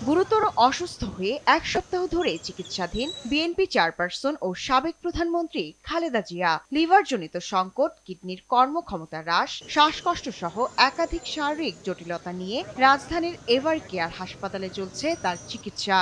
গুরুতর অসুস্থ হয়ে এক সপ্তাহ ধরে চিকিৎসাধীন বিএনপি চেয়ারপারসন ও সাবেক প্রধানমন্ত্রী খালেদা জিয়া লিভারজনিত সংকট, কিডনির কর্মক্ষমতা হ্রাস, শ্বাসকষ্ট সহ একাধিক শারীরিক জটিলতা নিয়ে রাজধানীর এভার কেয়ার হাসপাতালে চলছে তার চিকিৎসা।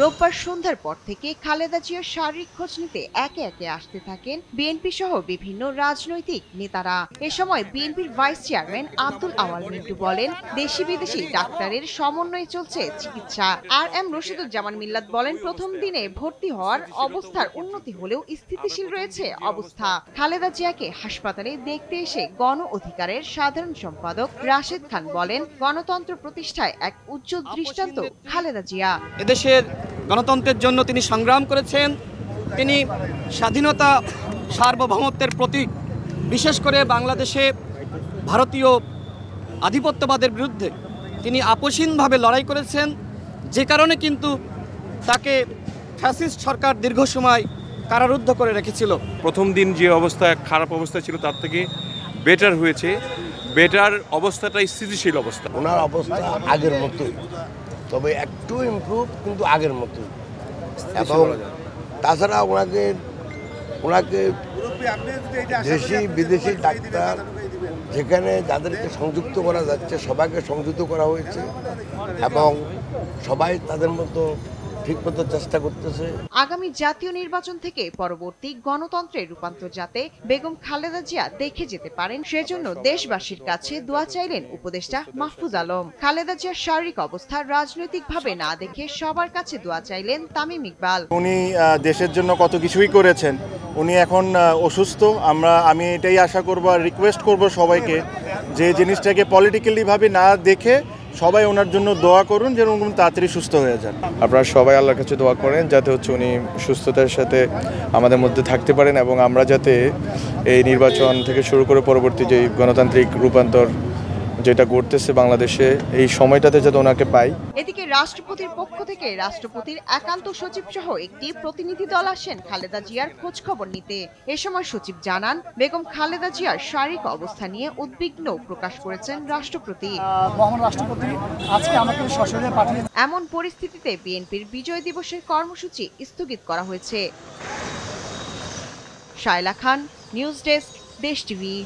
রোববার সন্ধ্যার পর থেকে খালেদা জিয়ার শারীরিক খোঁজ নিতে একে একে আসতে থাকেন বিএনপি সহ বিভিন্ন রাজনৈতিক নেতারা। এ সময় বিএনপির ভাইস চেয়ারম্যান আব্দুল আওয়াল মিন্টু বলেন, দেশি বিদেশি ডাক্তারের সমন্বয়ে চলছে চিকিৎসা। আর এম রশিদুজ্জামান মিল্লাত বলেন, প্রথম দিনে ভর্তি হওয়ার অবস্থার উন্নতি হলেও স্থিতিশীল রয়েছে অবস্থা। খালেদা জিয়াকে হাসপাতালে দেখতে এসে গণ অধিকারের সাধারণ সম্পাদক রাশেদ খান বলেন, গণতন্ত্র প্রতিষ্ঠায় এক উজ্জ্বল দৃষ্টান্ত খালেদা জিয়া। এদেশের গণতন্ত্রের জন্য তিনি সংগ্রাম করেছেন। তিনি স্বাধীনতা, সার্বভৌমত্বের প্রতীক। বিশেষ করে বাংলাদেশে ভারতীয় আধিপত্যবাদের বিরুদ্ধে তিনি আপোষহীনভাবে লড়াই করেছেন, যে কারণে কিন্তু তাকে ফ্যাসিস্ট সরকার দীর্ঘ সময় কারারুদ্ধ করে রেখেছিল। প্রথম দিন যে অবস্থা, খারাপ অবস্থা ছিল, তার থেকে বেটার হয়েছে। বেটার অবস্থাটাই স্থিতিশীল অবস্থা। ওনার অবস্থা আগের মতোই, তবে একটু ইমপ্রুভ, কিন্তু আগের মতোই। এবং তাছাড়া ওনাকে দেশি বিদেশি ডাক্তার যেখানে যাদেরকে সংযুক্ত করা যাচ্ছে সবাইকে সংযুক্ত করা হয়েছে এবং সবাই তাদের মতো ঠিকমতো চেষ্টা করতেছে। আগামী জাতীয় নির্বাচন থেকে পরবর্তী গণতন্ত্রের রূপান্তর যাতে বেগম খালেদা জিয়া দেখে যেতে পারেন, সেজন্য দেশবাসীর কাছে দোয়া চাইলেন উপদেষ্টা মাহফুজ আলম। খালেদা জিয়ার শারীরিক অবস্থা রাজনৈতিকভাবে না দেখে সবার কাছে দোয়া চাইলেন তামিম ইকবাল। উনি দেশের জন্য কত কিছুই করেছেন, উনি এখন অসুস্থ। আমি এটাই আশা করব আর রিকোয়েস্ট করব সবাইকে যে জিনিসটাকে পলিটিক্যালি ভাবে না দেখে সবাই ওনার জন্য দোয়া করুন যেন উনি তাড়াতাড়ি সুস্থ হয়ে যান। আপনারা সবাই আল্লাহর কাছে দোয়া করেন যাতে উনি সুস্থতার সাথে আমাদের মধ্যে থাকতে পারেন এবং আমরা যাতে এই নির্বাচন থেকে শুরু করে পরবর্তী যে গণতান্ত্রিক রূপান্তর যেটা ঘটতেছে বাংলাদেশে, এই সময়টাতে যাতে ওনাকে পাই। এদিকে রাষ্ট্রপতির পক্ষ থেকে রাষ্ট্রপতির একান্ত সচিব সহ একটি প্রতিনিধি দল আসেন খালেদা জিয়ার খোঁজ খবর নিতে। এ সময় সচিব জানান, বেগম খালেদা জিয়ার শারীরিক অবস্থা নিয়ে উদ্বিগ্ন প্রকাশ করেছেন রাষ্ট্রপতি। মহান রাষ্ট্রপতি আজকে আমাকে সশরীরে পাঠিয়ে। এমন পরিস্থিতিতে বিএনপির বিজয় দিবসের কর্মসূচি স্থগিত করা হয়েছে। শায়লা খান, নিউজ ডেস্ক, দেশ টিভি।